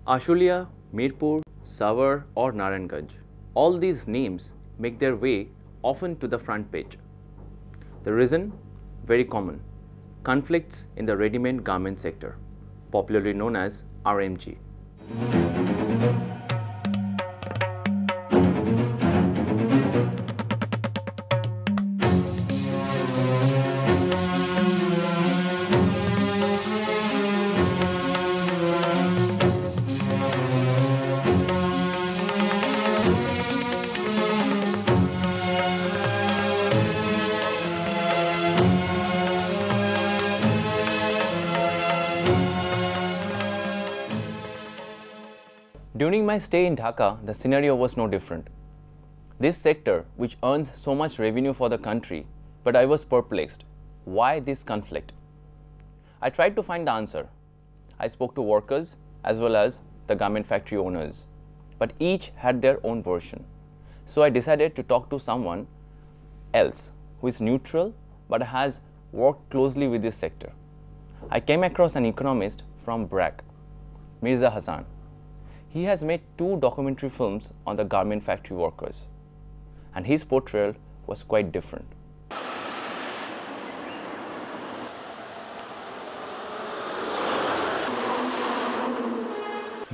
Ashulia, Mirpur, Savar or Naranganj. All these names make their way often to the front page. The reason? Very common. Conflicts in the ready-made garment sector, popularly known as RMG. During my stay in Dhaka, the scenario was no different. This sector, which earns so much revenue for the country, but I was perplexed. Why this conflict? I tried to find the answer. I spoke to workers as well as the garment factory owners, but each had their own version. So I decided to talk to someone else who is neutral but has worked closely with this sector. I came across an economist from BRAC, Mirza Hassan. He has made 2 documentary films on the garment factory workers, and his portrayal was quite different.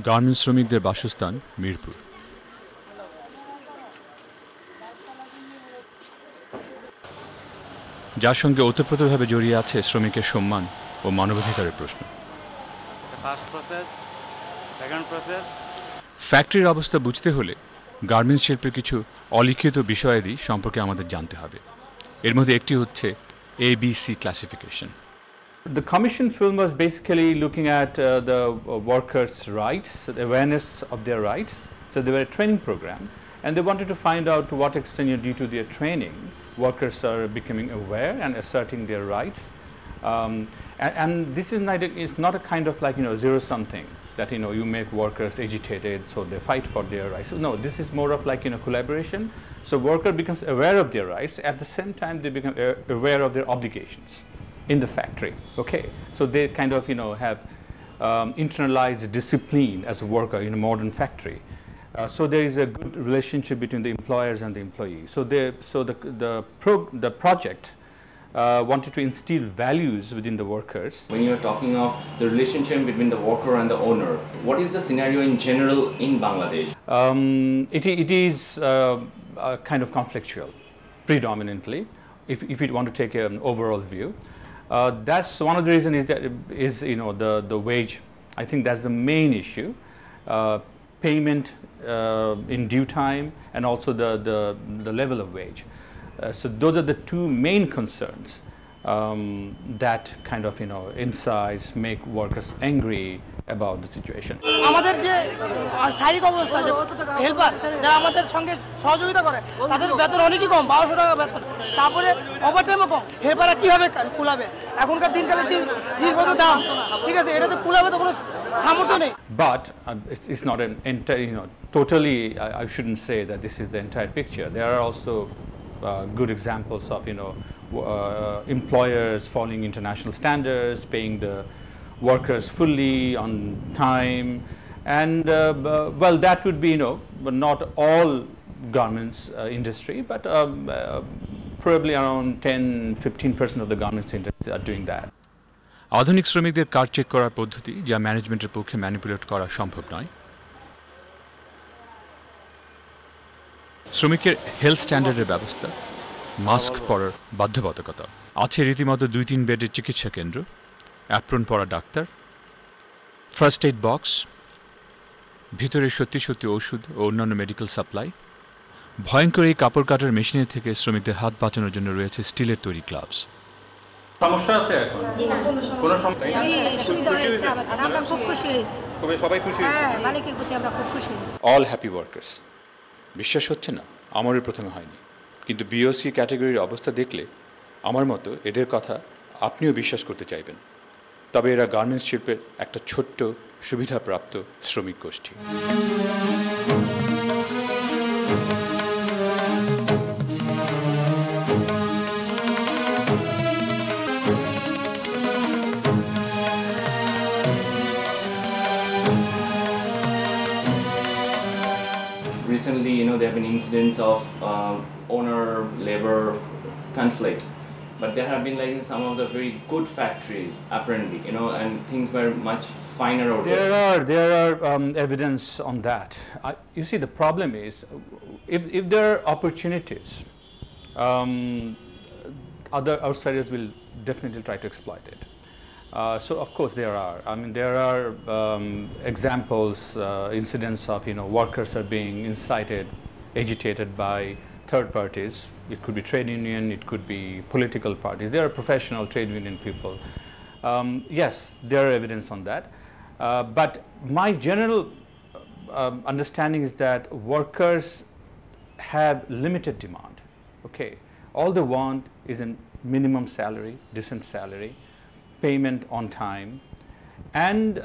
Garments শ্রমিকদের বাসস্থান মিরপুর। যার সঙ্গে ওতপ্রোতভাবে জড়িয়ে আছে শ্রমিকের সম্মান ও মানবাধিকারের প্রশ্ন। ফ্যাক্টরির অবস্থা বুঝতে হলে গার্মেন্টস শিল্পের কিছু অলিখিত বিষয়াদি সম্পর্কে আমাদের জানতে হবে। এর মধ্যে একটি হচ্ছে ABC classification. The commission film was basically looking at the workers' rights, the awareness of their rights. So they were a training program, and they wanted to find out to what extent, due to their training, workers are becoming aware and asserting their rights. And this is not a kind of like zero-sum thing that you make workers agitated so they fight for their rights. No, this is more of like collaboration. So worker becomes aware of their rights, at the same time they become aware of their obligations in the factory. Okay, so they kind of have internalized discipline as a worker in a modern factory. So there is a good relationship between the employers and the employees. So the project wanted to instill values within the workers. When you're talking of the relationship between the worker and the owner, what is the scenario in general in Bangladesh? It is kind of conflictual, predominantly, if you want to take an overall view. That's one of the reasons is the wage. I think that's the main issue. Payment in due time, and also the level of wage. So those are the 2 main concerns that kind of incites, make workers angry about the situation. আমাদের যে শারীরিক অবস্থা যে helper যারা আমাদের সঙ্গে সহযোগিতা করে তাদের বেতন অনেকই কম, 1200 টাকা বেতন, তারপরে ওভারটাইমও কম। হেল্পাররা কিভাবে কুলাবে? এখনকার দিনকালে জিনিসপত্রের দাম, ঠিক আছে, এটাতে কুলাবে তো কোনো সামর্থ্য নেই। But it's not an entire, totally, I shouldn't say that this is the entire picture. There are also good examples of employers following international standards, paying the workers fully on time, and well, that would be but not all garments industry, but probably around 10-15% of the garments industry are doing that. আধুনিক শ্রমিকদের card check করার পদ্ধতি যা ম্যানেজমেন্টের পক্ষে manipulate করা সম্ভব নয়। শ্রমিকের হেলথ স্ট্যান্ডার্ডের ব্যবস্থা, মাস্ক পরার বাধ্যবাধকতা আছে, রীতিমতো 2-3 বেডের চিকিৎসা কেন্দ্র, অ্যাপ্রন পরা ডাক্তার, ফার্স্ট এইড বক্স, ভিতরে সত্যি ওষুধ ও অন্যান্য মেডিকেল সাপ্লাই। ভয়ঙ্কর এই কাপড় কাটার মেশিনের থেকে শ্রমিকদের হাত বাঁচানোর জন্য রয়েছে স্টিলের তৈরি গ্লাভস। সমস্যা আছে এখন? কোনো সমস্যা? জি, সুবিধা হয়েছে, আমরা খুব খুশি হয়েছি। সবাই খুশি হয়েছে? হ্যাঁ, মালিকের প্রতি আমরা খুব খুশি হয়েছি। All happy workers. বিশ্বাস হচ্ছে না, আমারও প্রথমে হয়নি, কিন্তু বিওসি ক্যাটাগরির অবস্থা দেখলে আমার মতো এদের কথা আপনিও বিশ্বাস করতে চাইবেন। তবে এরা গার্মেন্টস শিল্পের একটা ছোট্ট সুবিধাপ্রাপ্ত শ্রমিক গোষ্ঠী। recently, there have been incidents of owner-labor conflict, but there have been like some of the very good factories apparently, and things were much finer out there. There are evidence on that. You see, the problem is, if there are opportunities, other outsiders will definitely try to exploit it. So of course there are. I mean, there are examples, incidents of workers are being incited, agitated by third parties. It could be trade union, it could be political parties. There are professional trade union people. Yes, there are evidence on that. But my general understanding is that workers have limited demand. Okay, all they want is a minimum salary, decent salary, payment on time, and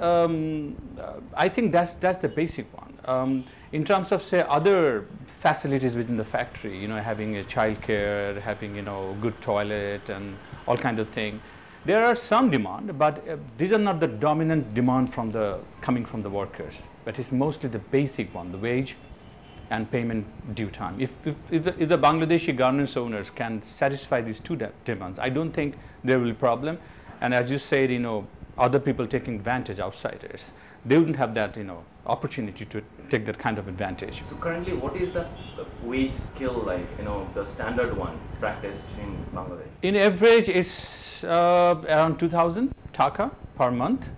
I think that's the basic one. In terms of, say, other facilities within the factory, having a child care, having good toilet and all kind of thing, there are some demand, but these are not the dominant demand coming from the workers, but it's mostly the basic one, the wage and payment due time. If the Bangladeshi garments owners can satisfy these two demands, I don't think there will be a problem. And as you said, other people taking advantage, outsiders, they wouldn't have that, opportunity to take that kind of advantage. So currently, what is the wage scale like, the standard one practiced in Bangladesh? In average, it's around 2,000 Dhaka per month.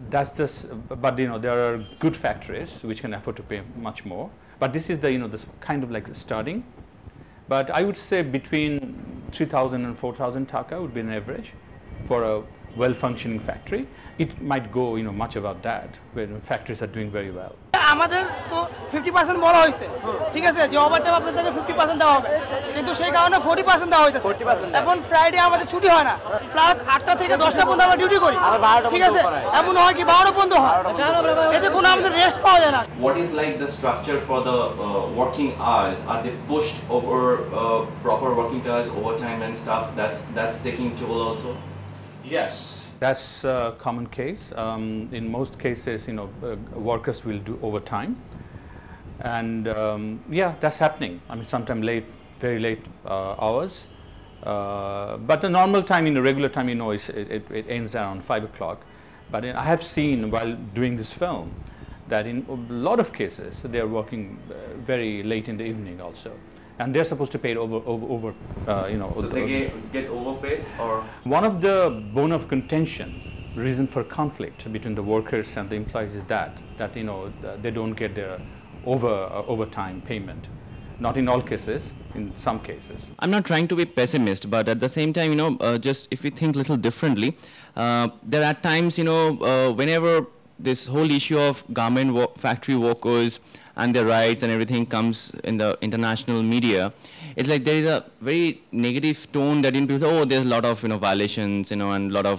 That's this, but there are good factories which can afford to pay much more. But this is the, this kind of like starting. But I would say between 3,000 and 4,000 Dhaka would be an average for a well-functioning factory. It might go, much above that when factories are doing very well. আমাদের তো 50% বলা হয়েছে, ঠিক আছে, যে overtime আপনাদেরকে 50% দেওয়া হবে, কিন্তু সেই কারণে 40% দেওয়া হয়েছে। এখন ফ্রাইডে আমাদের ছুটি হয় না, প্লাস 8টা থেকে 10টা পর্যন্ত আমরা ডিউটি করি, ঠিক আছে, এমন হয় কি 12টা পর্যন্ত হয়, এতে কোনো আমাদের রেস্ট পাওয়া যায় না। What is like the structure for the working hours? Are they pushed over proper working hours, overtime and stuff? That's taking toll also? Yes. That's a common case. In most cases, workers will do overtime, and yeah, that's happening. I mean, sometimes late, very late hours. But the normal time, regular time, it ends around 5 o'clock. But I have seen while doing this film that in a lot of cases they are working very late in the evening also. And they're supposed to pay it over So they get overpaid, or? One of the bone of contention, reason for conflict between the workers and the employees is that they don't get their overtime payment. Not in all cases, in some cases. I'm not trying to be pessimist, but at the same time, just if we think a little differently, there are times, whenever this whole issue of garment factory workers and their rights and everything comes in the international media, it's like there is a very negative tone that people say, oh, there's a lot of violations, and a lot of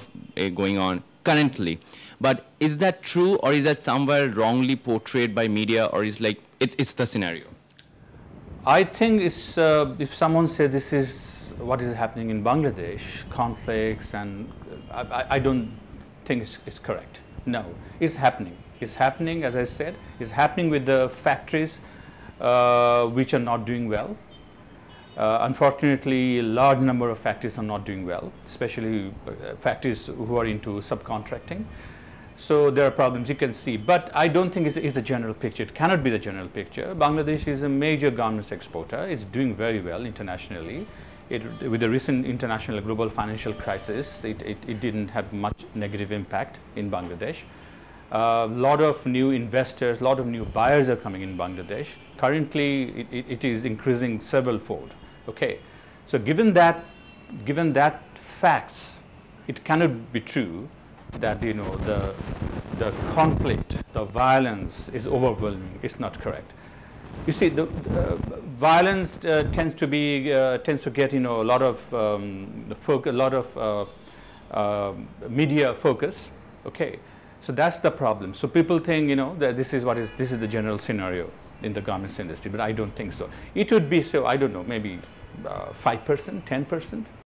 going on currently. But is that true, or is that somewhere wrongly portrayed by media, or is like it's the scenario? I think it's if someone says this is what is happening in Bangladesh, conflicts, and I don't think it's correct. No, it's happening. It's happening, as I said, it's happening with the factories which are not doing well. Unfortunately, a large number of factories are not doing well, especially factories who are into subcontracting. So there are problems you can see, but I don't think it's the general picture. It cannot be the general picture. Bangladesh is a major garments exporter. It's doing very well internationally. With the recent international global financial crisis, it didn't have much negative impact in Bangladesh. A lot of new investors, a lot of new buyers are coming in Bangladesh. Currently, it is increasing several-fold. Okay, so given that facts, it cannot be true that the conflict, the violence is overwhelming. It's not correct. You see, the violence tends to get a lot of media focus. Okay. So that's the problem. So people think, that this is the general scenario in the garments industry, but I don't think so. It would be so, I don't know, maybe 5%, 10%.